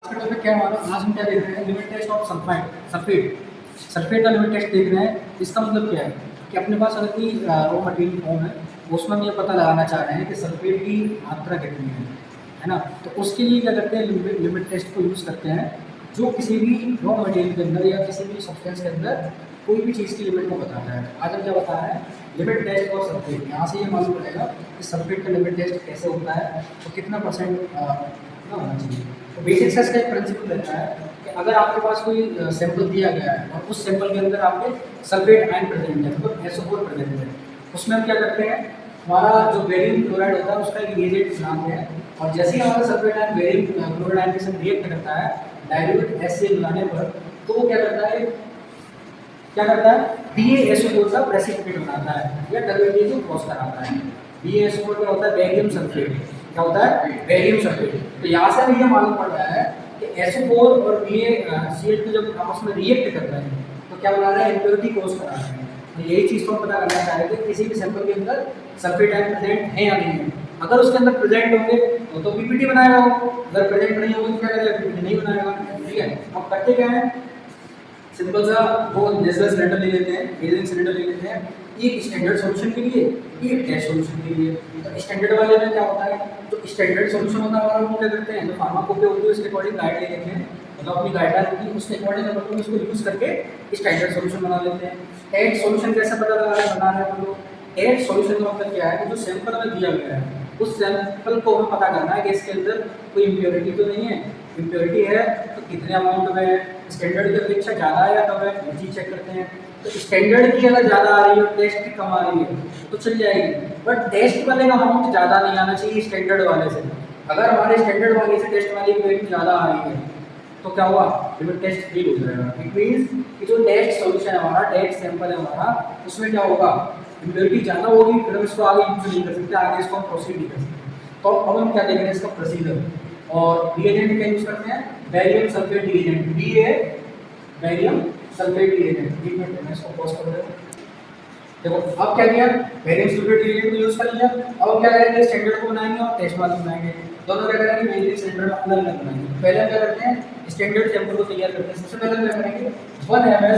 का टॉपिक क्या है हमारा? आज हम क्या देख रहे हैं? लिमिट टेस्ट ऑफ सल्फेट का लिमिट टेस्ट देख रहे हैं। इसका मतलब क्या है कि अपने पास अगर कोई रॉ मटेरियल फॉर्म है, उसमें हम ये पता लगाना चाह रहे हैं कि सल्फेट की मात्रा कितनी है ना? तो उसके लिए क्या करते हैं, लिमिट टेस्ट को यूज़ करते हैं, जो किसी भी रॉ मटेरियल के अंदर या किसी भी सब्सटेंस के अंदर कोई भी चीज़ की लिमिट को बताता है। आज हम क्या बता रहे हैं? लिमिट टेस्ट और सल्फेट। यहाँ से ये मालूम पड़ेगा कि सल्फेट का लिमिट टेस्ट कैसे होता है तो कितना परसेंट कितना होना चाहिए। तो बेसिक सेस का एक प्रिंसिपल रहता है कि अगर आपके पास कोई सैंपल दिया गया है और उस सैंपल के अंदर आपके सल्फेट आयन प्रेजेंट है, मतलब SO4 प्रेजेंट है, उसमें हम क्या करते हैं, हमारा जो बेरियम क्लोराइड होता है उसका एक रिएजेंट बनाते हैं, और जैसे ही हमारा sulphate ion barium chloride ion के साथ रिएक्ट करता है डाइल्यूट HCl मिलाने पर, तो वो क्या करता है BaSO4 का प्रेसिपिटेट बनाता है या डर्वेटिव को क्रॉस कराता है। BaSO4 क्या होता है? Barium sulphate. क्या होता है? Barium sulphate. तो यहाँ से हमें ये मालूम पड़ रहा है कि SO4 और BaCl2 जब आपस में रिएक्ट कर रहे हैं तो क्या बना रहे हैं? इम्प्योरिटी क्रॉस करा रहे हैं। तो यही चीज़ को हम पता करना चाह रहे थे, किसी भी सैंपल के अंदर सल्फेट आयन प्रेजेंट है या नहीं है। अगर उसके अंदर प्रेजेंट होंगे तो PPT बनाएगा वो, अगर प्रेजेंट नहीं होंगे तो क्या करेगा? PPT नहीं बनाएगा। ठीक है, अब करते क्या है, सिंपल सा वो नेचुरल सिलेंडर ले लेते हैं, बेसिक सिलेंडर ले लेते हैं, एक स्टैंडर्ड सॉल्यूशन के लिए, एक टेस्ट सॉल्यूशन के लिए। तो स्टैंडर्ड वाले में क्या होता है, जो स्टैंडर्ड सॉल्यूशन होता है हमारा, वो क्या करते हैं, जो फार्माकोपी होती है उसके अकॉर्डिंग गाइड ले लेते हैं, मतलब अपनी गाइडलाइन होती है उसके अकॉर्डिंग हम लोग उसको यूज़ करके स्टैंडर्ड सॉल्यूशन बना लेते हैं। टेस्ट सॉल्यूशन कैसे पता बना रहे हैं हम लोग? टेस्ट सॉल्यूशन का मतलब क्या है कि जो सैंपल हमें दिया गया है उस सैंपल को हमें पता करना है कि इसके अंदर कोई इम्प्योरिटी तो नहीं है। इम्प्योरिटी है तो कितने अमाउंट में, स्टैंडर्ड की अपेक्षा ज़्यादा है या कम है, ये चीज़ चेक करते हैं। तो स्टैंडर्ड की अगर ज़्यादा आ रही है और टेस्ट की कम आ रही है तो चल जाएगी, बट टेस्ट वाले का अमाउंट ज़्यादा नहीं आना चाहिए स्टैंडर्ड वाले से। अगर हमारे स्टैंडर्ड वाले से टेस्ट वाले की वैल्यू ज़्यादा आ रही है तो क्या हुआ? लिमिट टेस्ट फेल हो जाएगा। इट मीन्स कि जो टेस्ट सॉल्यूशन है हमारा, टेस्ट सैंपल है हमारा, उसमें क्या होगा? इम्प्योरिटी ज़्यादा होगी, फिर हम इसको आगे यूज नहीं कर सकते, आगे इसको हम प्रोसीड नहीं कर सकते। तो अब हम क्या देख रहे हैं, इसका प्रोसीजर। और रिएजेंट क्या यूज करते हैं? Barium sulphate reagent, barium sulphate reagent. एक मिनट मैं इसको पॉज कर देता हूं। देखो अब क्या किया, बेरियम सल्फेट रिएजेंट को यूज कर लिया। अब क्या करेंगे, स्टैंडर्ड को बनाएंगे और टेस्ट वाला बनाएंगे। दोनों क्या करेंगे, बेरियम स्टैंडर्ड अलग अलग बनाएंगे। पहले हम क्या करते हैं, स्टैंडर्ड सैंपल को तैयार करते हैं। सबसे पहले हम क्या करेंगे, 1 ml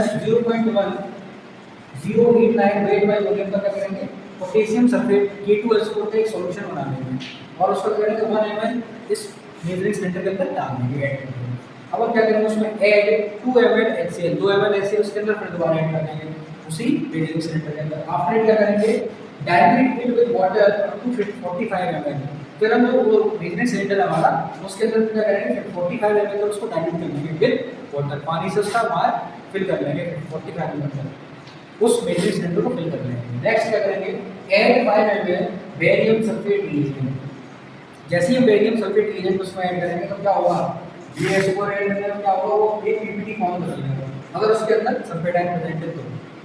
0.1089 वेट बाय वॉल्यूम का क्या करेंगे, पोटेशियम सल्फेट K2SO4 का एक सॉल्यूशन बना लेंगे और उसको क्या करेंगे 1 ml इस मेजरिंग सिलेंडर के अंदर डाल देंगे, ऐड कर देंगे। अब हम क्या करेंगे, उसमें add 2 ml HCl, 2 ml HCl उसके अंदर फिर दोबारा ऐड कर देंगे उसी मेजरिंग सिलेंडर के अंदर। आफ्टर क्या करेंगे, direct fill with water up to 45 ml। फिर हम जो वो मेजरिंग सिलेंडर है हमारा, उसके अंदर क्या करेंगे, 45 ml को उसको डाइल्यूट कर लेंगे विद वाटर, पानी से उसका बाहर फिल कर लेंगे 45 ml उस मेजरिंग सिलेंडर को फिल कर लेंगे। नेक्स्ट क्या करेंगे, add 5 ml barium sulphate reagent. जैसे ही हम बेरियम सल्फेट रिएजेंट उसमें ऐड करेंगे तो क्या होगा, BaSO4 ऐड करने में क्या होगा, वो एक PPT फॉर्म कर लेगा अगर उसके अंदर सल्फेट आयन प्रेजेंट है। तो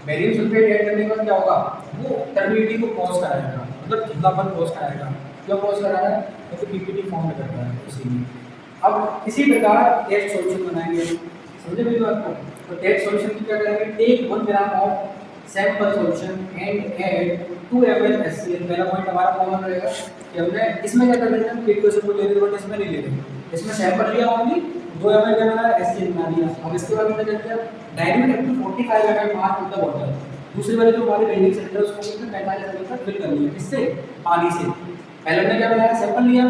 बेरियम सल्फेट ऐड करने के बाद क्या होगा, वो टर्बिडिटी को क्रॉस कराएगा, मतलब धुंधलापन क्रॉस कराएगा। क्यों क्रॉस करा रहा है, क्योंकि PPT फॉर्म में करता है उसी में। अब इसी प्रकार टेस्ट सॉल्यूशन बनाएंगे, समझे मेरी बात को? तो टेस्ट सॉल्यूशन क्या करेंगे, take 1 gram of sample solution and add 2 ml HCl। पहला पॉइंट हमारा कॉमन रहेगा कि हमने इसमें क्या कर लेते हैं, K2SO4 ले लेते हैं, बट इसमें नहीं ले लेंगे। इसमें सैंपल लिया ओनली 2 ml क्या बना HCl बना दिया। अब इसके बाद हमने क्या किया, dilute up to 45 ml mark with the water. दूसरी वाली जो हमारे बेरियम सिलेंडर उसको हमने 45 ml तक फिल कर लिया, किससे, पानी से। पहले हमने क्या बनाया, सैंपल लिया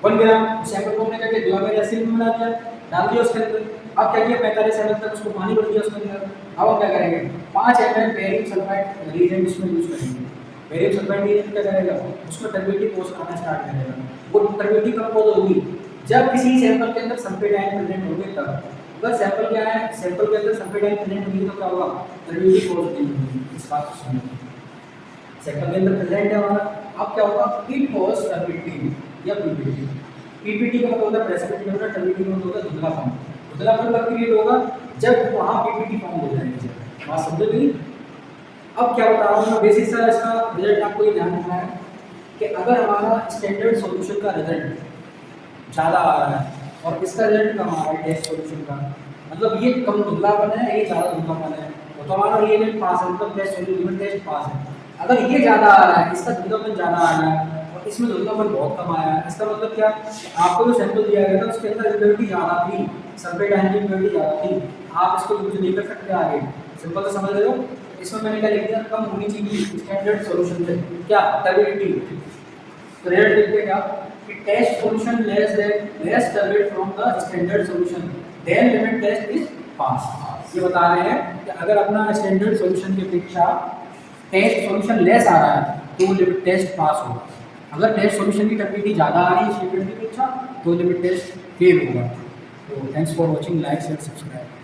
1 ग्राम, सैंपल को हमने क्या किया 2 ml HCl में मिला दिया, डाल दिया उसके अंदर। अब क्या किया, 45 ml तक उसको पानी भर दिया उसके अंदर। अब हम क्या करेंगे, 5 ml बेरियम सल्फाइड रिएजेंट इसमें यूज करेंगे। बेरियम सल्फाइड रिएजेंट क्या करेगा, उसमें टर्बिडिटी क्रॉस करना स्टार्ट करेगा। वो टर्बिडिटी कब क्रॉस होगी, जब किसी सैंपल के अंदर सल्फेट आयन प्रेजेंट होंगे तब। अगर सैंपल क्या है, सैंपल के अंदर सल्फेट आयन प्रेजेंट होंगे तो क्या होगा, टर्बिडिटी क्रॉस होगी। इस बात को समझो, सैंपल के अंदर प्रेजेंट है हमारा, अब क्या होगा, इट क्रॉस टर्बिडिटी या PPT। PPT का मतलब होता है प्रेसिपिटेट होना, टर्बिडिटी का मतलब होता है धुंधलापन। धुंधलापन कब क्रिएट होगा, जब वहाँ PPT फॉर्म हो जाएगी। बात समझो नहीं? अब क्या बता रहा हूँ मैं, बेसिक सा इसका रिजल्ट आपको ये ध्यान रखना है कि अगर हमारा स्टैंडर्ड सॉल्यूशन का रिजल्ट ज़्यादा आ रहा है और इसका रिजल्ट कम आ रहा है टेस्ट सॉल्यूशन का, मतलब ये कम धुंधलापन है, ये ज़्यादा धुंधलापन है, तो हमारा रिएजेंट पास है, मतलब टेस्ट सॉल्यूशन टेस्ट पास है। अगर ये ज़्यादा आ रहा है, इसका धुंधलापन ज़्यादा आ रहा है और इसमें धुंधलापन बहुत कम आया है। इसका मतलब क्या, आपको जो सैंपल दिया गया था उसके अंदर इम्प्योरिटी ज़्यादा थी, सल्फेट आयन की इम्प्योरिटी ज़्यादा थी। आप इसको यूज नहीं कर सकते आगे, सिंपल तो समझ रहे हो। इसमें मैंने क्या लिख दिया, कम होनी चाहिए स्टैंडर्ड सॉल्यूशन से, क्या टर्बिडिटी। तो रेट लिख के क्या कि test solution less turbid from the standard solution, then limit test is pass. ये बता रहे हैं कि अगर अपना स्टैंडर्ड सॉल्यूशन की अपेक्षा टेस्ट सॉल्यूशन लेस आ रहा है तो लिमिट टेस्ट पास होगा। अगर टेस्ट सॉल्यूशन की टर्बिडिटी ज़्यादा आ रही है स्टेटमेंट की अपेक्षा तो लिमिट टेस्ट फेल होगा। तो thanks for watching, like share subscribe.